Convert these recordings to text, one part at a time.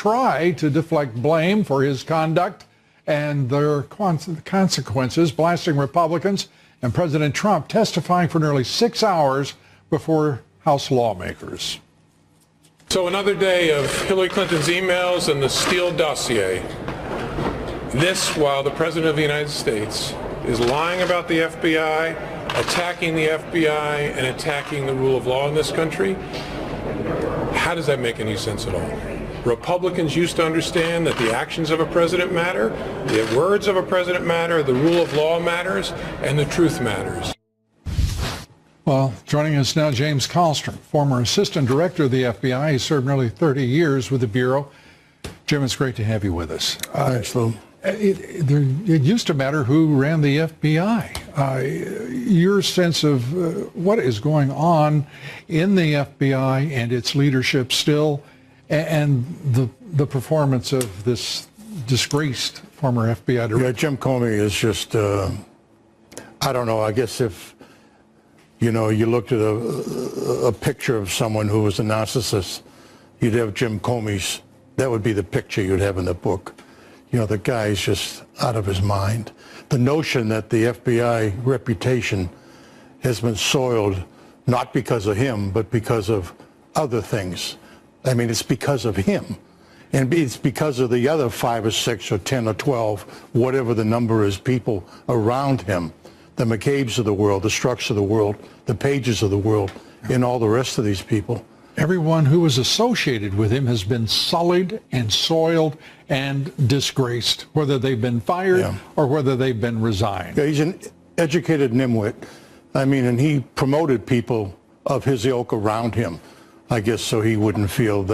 try to deflect blame for his conduct and their consequences, blasting Republicans and President Trump testifying for nearly 6 hours before House lawmakers. So another day of Hillary Clinton's emails and the Steele dossier. This while the President of the United States is lying about the FBI, attacking the FBI, and attacking the rule of law in this country. How does that make any sense at all? Republicans used to understand that the actions of a president matter, the words of a president matter, the rule of law matters, and the truth matters. Well, joining us now, James Kallstrom, former assistant director of the FBI. He served nearly 30 years with the Bureau. Jim, it's great to have you with us. Thanks, Lou. It used to matter who ran the FBI. Your sense of what is going on in the FBI and its leadership still, and the performance of this disgraced former FBI director. Yeah, Jim Comey is just, I don't know, I guess if, you looked at a picture of someone who was a narcissist, you'd have Jim Comey's, that would be the picture you'd have in the book. The guy is just out of his mind. The notion that the FBI reputation has been soiled, not because of him, but because of other things. I mean, it's because of him. And it's because of the other 5 or 6 or 10 or 12, whatever the number is, people around him. The McCabe's of the world, the Strzok's of the world, the Pages of the world, and all the rest of these people. Everyone who was associated with him has been sullied and soiled and disgraced, whether they've been fired or whether they've been resigned. Yeah, he's an educated nimwit. I mean, and he promoted people of his ilk around him, I guess, so he wouldn't feel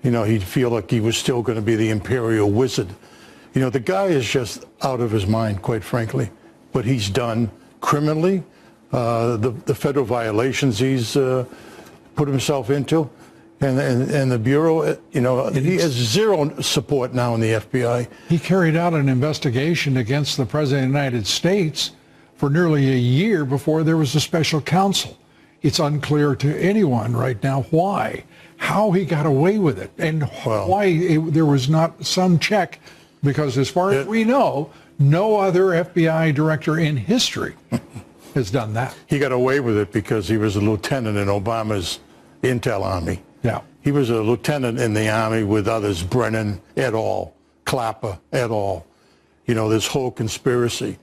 he'd feel like he was still going to be the imperial wizard. The guy is just out of his mind, quite frankly. What he's done criminally, the federal violations he's put himself into, and the Bureau, he has zero support now in the FBI. He carried out an investigation against the President of the United States for nearly a year before there was a special counsel. It's unclear to anyone right now how he got away with it, and why there was not some check, because as far as we know, no other FBI director in history has done that. He got away with it because he was a lieutenant in Obama's intel army. Yeah. He was a lieutenant in the army with others, Brennan et al., Clapper et al. This whole conspiracy,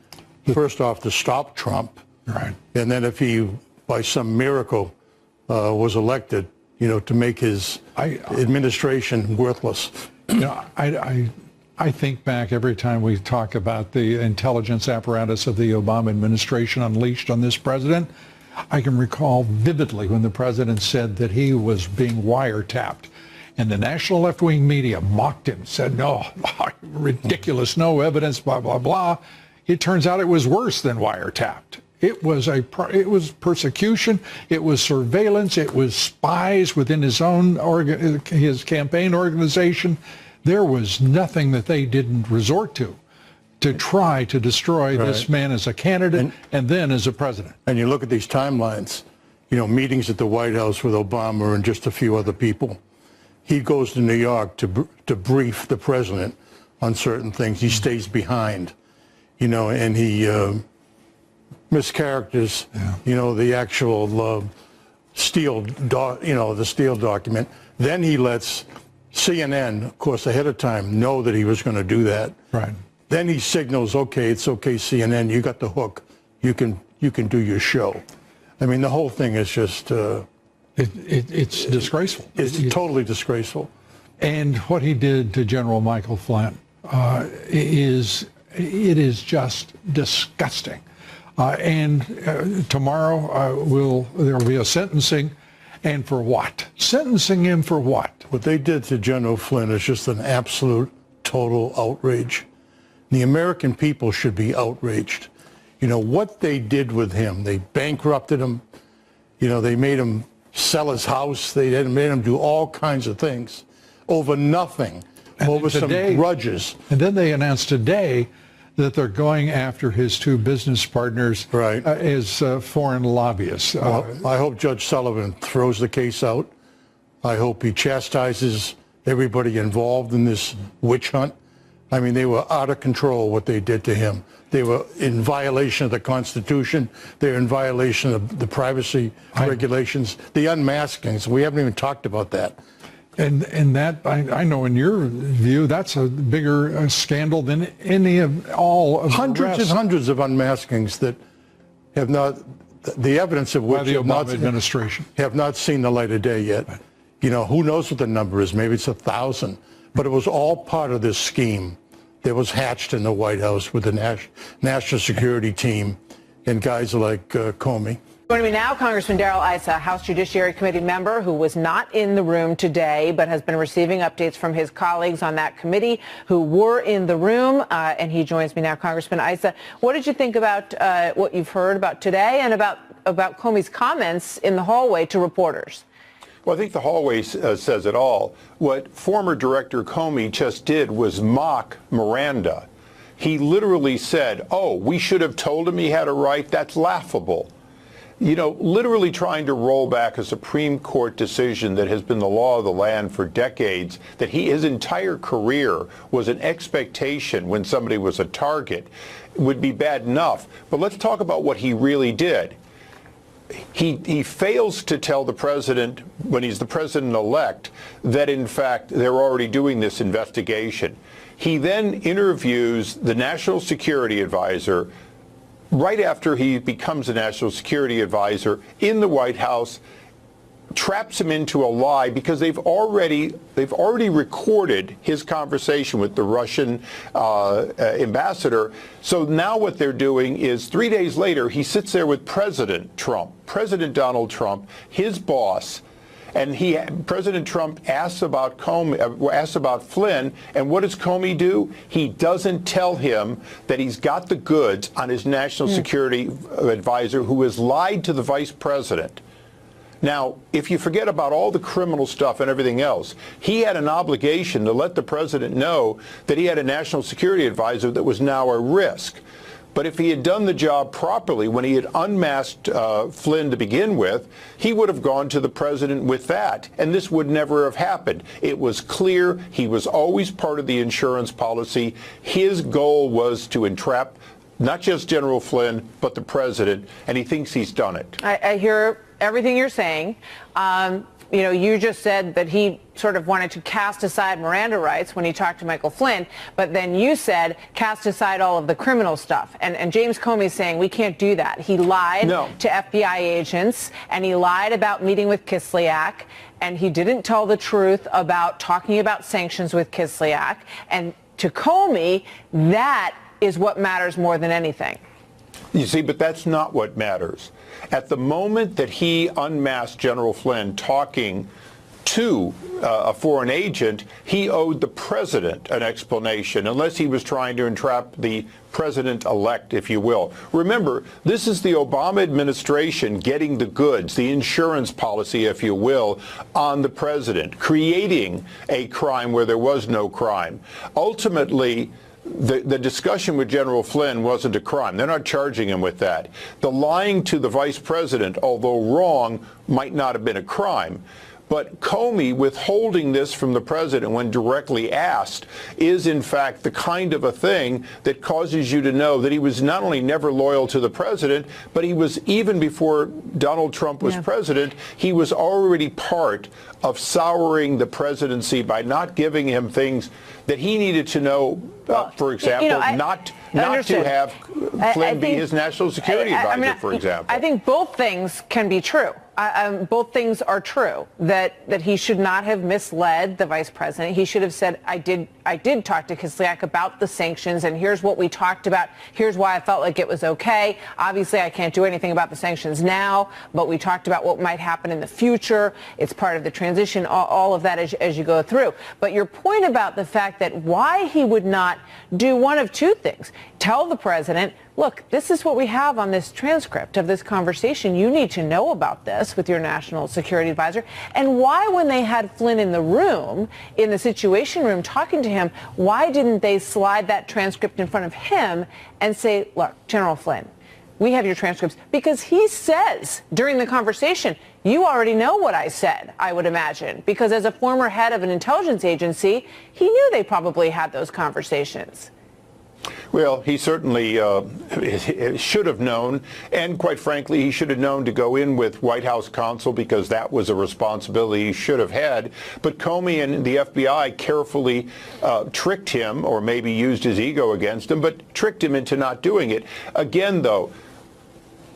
first off to stop Trump, right, and then if he, by some miracle, was elected, to make his administration worthless. I think back every time we talk about the intelligence apparatus of the Obama administration unleashed on this president. I can recall vividly when the president said that he was being wiretapped, and the national left-wing media mocked him, said, no, ridiculous, no evidence, blah, blah, blah. It turns out it was worse than wiretapped. It was persecution, it was surveillance, it was spies within his own his campaign organization. There was nothing that they didn't resort to try to destroy this man as a candidate and then as a president. And you look at these timelines, meetings at the White House with Obama and just a few other people. He goes to New York to brief the president on certain things. He stays behind, and he mischaracters, the actual Steele document. Then he lets CNN, of course, ahead of time, know that he was going to do that. Right. Then he signals, okay, it's okay, CNN, you got the hook. You can do your show. I mean, the whole thing is just... it's disgraceful. It's totally disgraceful. And what he did to General Michael Flynn is just disgusting. Tomorrow there will be a sentencing. And for what? Sentencing him for what? What they did to General Flynn is just an absolute, total outrage. The American people should be outraged. What they did with him, they bankrupted him. They made him sell his house. They made him do all kinds of things over nothing, over some grudges. And then they announced today that they're going after his 2 business partners as foreign lobbyists. Well, I hope Judge Sullivan throws the case out. I hope he chastises everybody involved in this witch hunt. I mean, they were out of control what they did to him. They were in violation of the Constitution. They're in violation of the privacy regulations. The unmaskings, we haven't even talked about that. And that, I know in your view, that's a bigger scandal than any of all of Hundreds and hundreds of unmaskings that have not, the evidence of which by the Obama administration have not seen the light of day yet. You know, who knows what the number is? Maybe it's 1,000. But it was all part of this scheme that was hatched in the White House with the national security team and guys like Comey. Joining me now, Congressman Darrell Issa, House Judiciary Committee member who was not in the room today but has been receiving updates from his colleagues on that committee who were in the room, and he joins me now. Congressman Issa, what did you think about what you've heard about today and about Comey's comments in the hallway to reporters? Well, I think the hallway says it all. What former Director Comey just did was mock Miranda. He literally said, oh, we should have told him he had a right. That's laughable. You know, literally trying to roll back a Supreme Court decision that has been the law of the land for decades, that his entire career was an expectation when somebody was a target, would be bad enough. But let's talk about what he really did. He fails to tell the president, when he's the president-elect, that in fact they're already doing this investigation. He then interviews the national security advisor right after he becomes a national security advisor in the White House, traps him into a lie because they've already recorded his conversation with the Russian ambassador. So now what they're doing is 3 days later, he sits there with President Donald Trump, his boss, and President Trump asks about Flynn, and what does Comey do? He doesn't tell him that he's got the goods on his national security advisor who has lied to the vice president. Now, if you forget about all the criminal stuff and everything else, he had an obligation to let the president know that he had a national security advisor that was now a risk. But if he had done the job properly when he had unmasked Flynn to begin with, he would have gone to the president with that, and this would never have happened. It was clear he was always part of the insurance policy. His goal was to entrap not just General Flynn, but the president, and he thinks he's done it. I hear everything you're saying. You know, you just said that he sort of wanted to cast aside Miranda rights when he talked to Michael Flynn, but then you said cast aside all of the criminal stuff. And James Comey's saying we can't do that. He lied to FBI agents, and he lied about meeting with Kislyak, and he didn't tell the truth about talking about sanctions with Kislyak. And to Comey, that is what matters more than anything. You see, but that's not what matters. At the moment that he unmasked General Flynn talking to a foreign agent, he owed the president an explanation, unless he was trying to entrap the president-elect, if you will. Remember, this is the Obama administration getting the goods, the insurance policy, if you will, on the president, creating a crime where there was no crime. Ultimately, the discussion with General Flynn wasn't a crime. They're not charging him with that. The lying to the vice president, although wrong, might not have been a crime. But Comey withholding this from the president when directly asked is, in fact, the kind of a thing that causes you to know that he was not only never loyal to the president, but he was, even before Donald Trump was president, he was already part of souring the presidency by not giving him things that he needed to know, for example, not to have Flynn be his national security advisor, for example. I think both things can be true. Both things are true, that he should not have misled the vice president. He should have said, I did talk to Kislyak about the sanctions, and here's what we talked about. Here's why I felt like it was okay. Obviously, I can't do anything about the sanctions now, but we talked about what might happen in the future. It's part of the transition, all of that as you go through. But your point about the fact that why he would not do one of two things: tell the president, look, this is what we have on this transcript of this conversation. You need to know about this with your national security advisor. And why, when they had Flynn in the room, in the Situation Room, talking to him, why didn't they slide that transcript in front of him and say, look, General Flynn, We have your transcripts because he says during the conversation, you already know what I said, I would imagine, because as a former head of an intelligence agency, he knew they probably had those conversations. Well, he certainly should have known, and quite frankly, he should have known to go in with White House counsel because that was a responsibility he should have had. But Comey and the FBI carefully tricked him, or maybe used his ego against him, but tricked him into not doing it. Again, though,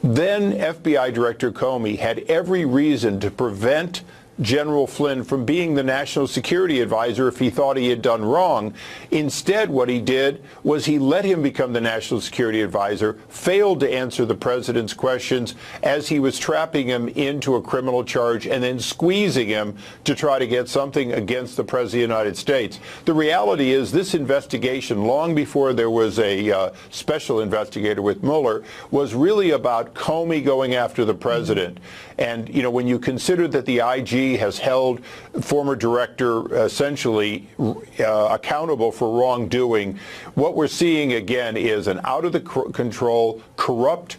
then FBI Director Comey had every reason to prevent General Flynn from being the national security advisor if he thought he had done wrong. Instead, what he did was he let him become the national security advisor, failed to answer the president's questions as he was trapping him into a criminal charge and then squeezing him to try to get something against the president of the United States. The reality is this investigation, long before there was a special investigator with Mueller, was really about Comey going after the president. And, you know, when you consider that the IG has held former director essentially accountable for wrongdoing, what we're seeing again is an out-of-the-control, corrupt,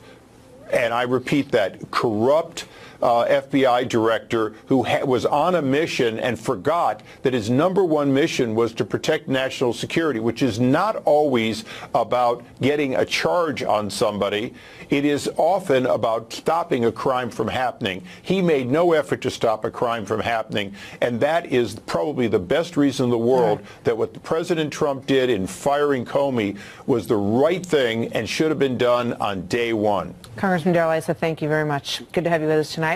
and I repeat that, corrupt FBI director who was on a mission and forgot that his #1 mission was to protect national security, which is not always about getting a charge on somebody. It is often about stopping a crime from happening. He made no effort to stop a crime from happening, and that is probably the best reason in the world that what President Trump did in firing Comey was the right thing and should have been done on day one. Congressman Darrell Issa, thank you very much. Good to have you with us tonight.